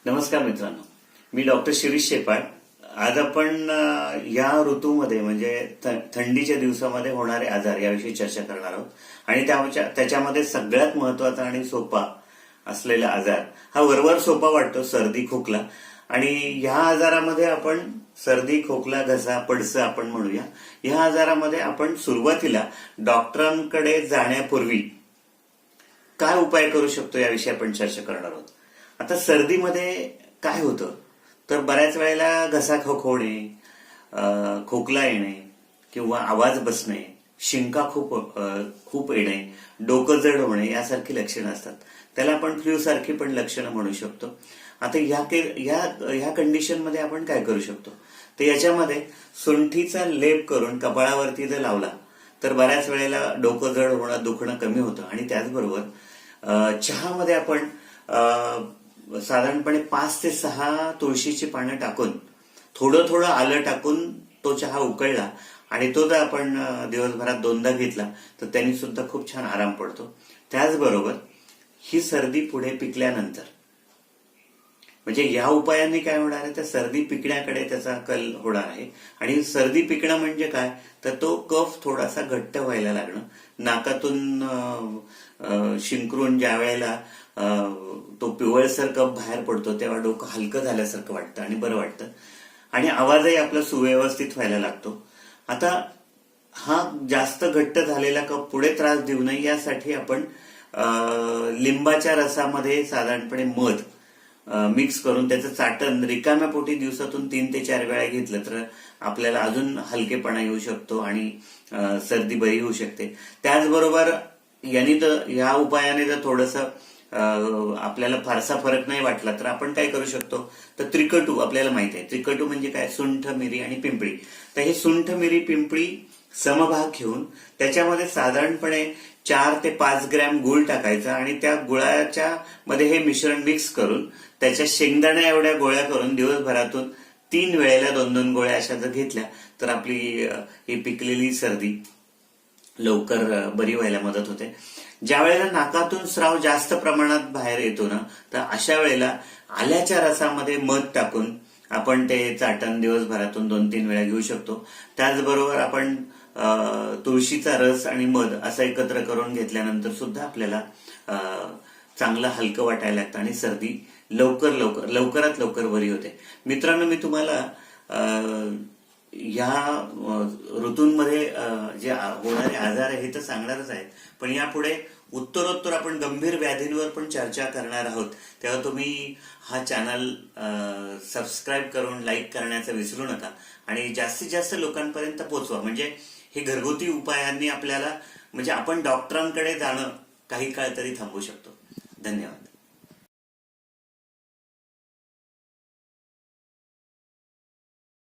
नमस्कार मित्रांनो, मी डॉक्टर शिरीष शेपाळ. आज आपण या ऋतूमध्ये म्हणजे थंडीच्या दिवसामध्ये होणारे आजार याविषयी चर्चा करणार आहोत. आणि त्याच्यामध्ये सगळ्यात महत्वाचा आणि सोपा असलेला आजार हा वरवर सोपा वाटतो, सर्दी खोकला. आणि ह्या आजारामध्ये आपण सर्दी खोकला घसा पडसं आपण म्हणूया, ह्या आजारामध्ये आपण सुरुवातीला डॉक्टरांकडे जाण्यापूर्वी काय उपाय करू शकतो याविषयी आपण चर्चा करणार आहोत. आता सर्दीमध्ये काय होतं तर बऱ्याच वेळेला घसा खवखवणे, खोकला येणे किंवा आवाज बसणे, शिंका खूप येणे, डोकं जड होणे यासारखी लक्षणं असतात. त्याला आपण फ्लू सारखी पण लक्षणं म्हणू शकतो. आता ह्या कंडिशनमध्ये आपण काय करू शकतो तर याच्यामध्ये सुंठीचा लेप करून कपाळावरती जर लावला तर बऱ्याच वेळेला डोकं जड होणं दुखणं कमी होतं. आणि त्याचबरोबर चहामध्ये आपण साधारणपणे 5 ते 6 तुळशीची पानं टाकून थोडं आलं टाकून तो चहा उकळला आणि तो जर आपण दिवसभरात 2दा घेतला तर त्यांनी सुद्धा खूप छान आराम पडतो. त्याचबरोबर ही सर्दी पुढे पिकल्यानंतर म्हणजे या उपायांनी काय होणार आहे तर सर्दी पिकण्याकडे त्याचा कल होणार आहे. आणि सर्दी पिकणं म्हणजे काय तर तो कफ थोडासा घट्ट व्हायला लागणं, नाकातून शिंकरून ज्या वेळेला तो पिवळसर कफ बाहेर पडतो तेव्हा डोकं हलकं झाल्यासारखं वाटतं आणि बरं वाटतं. आणि आवाजही आपला सुव्यवस्थित व्हायला लागतो. आता हा जास्त घट्ट झालेला कफ पुढे त्रास देऊ नये यासाठी आपण लिंबाच्या रसामध्ये साधारणपणे मध मिक्स करून त्याचं चाटण रिकाम्या पोटी दिवसातून 3 ते 4 वेळा घेतलं तर आपल्याला अजून हलकेपणा येऊ शकतो आणि सर्दी बरी होऊ शकते. त्याचबरोबर या उपायाने जर थोडंसं आपल्याला फारसा फरक नाही वाटला तर आपण काय करू शकतो तर त्रिकटू आपल्याला माहित आहे. त्रिकटू म्हणजे काय, सुंठ मिरी आणि पिंपळी. तर हे सुंठ मिरी पिंपळी समभाग घेऊन त्याच्यामध्ये साधारणपणे 4 ते 5 ग्रॅम गूळ टाकायचा आणि त्या गुळाच्या मध्ये हे मिश्रण मिक्स करून त्याच्या शेंगदाण्या एवढ्या गोळ्या करून दिवसभरातून 3 वेळेला 2-2 गोळ्या अशा जर घेतल्या तर आपली ही पिकलेली सर्दी लवकर बरी व्हायला मदत होते. ज्या वेळेला नाकातून स्राव जास्त प्रमाणात बाहेर येतो ना तर अशा वेळेला आल्याच्या रसामध्ये मध टाकून आपण ते चाटण दिवसभरातून 2-3 वेळा घेऊ शकतो. त्याचबरोबर आपण तुळशीचा रस आणि मध असं एकत्र करून घेतल्यानंतर सुद्धा आपल्याला चांगलं हलकं वाटायला लागतं आणि सर्दी लवकरात लवकर बरी होते. मित्रांनो, मी तुम्हाला ह्या ऋतूंमध्ये जे होणारे आजार आहे हे तर सांगणारच आहेत, पण यापुढे उत्तरोत्तर आपण गंभीर व्याधींवर पण चर्चा करणार आहोत. तेव्हा तुम्ही हा चॅनल सबस्क्राईब करून लाईक करण्याचं विसरू नका आणि जास्तीत जास्त लोकांपर्यंत पोहोचवा. म्हणजे हे घरगुती उपायांनी आपल्याला म्हणजे आपण डॉक्टरांकडे जाणं काही काळ तरी थांबवू शकतो. धन्यवाद.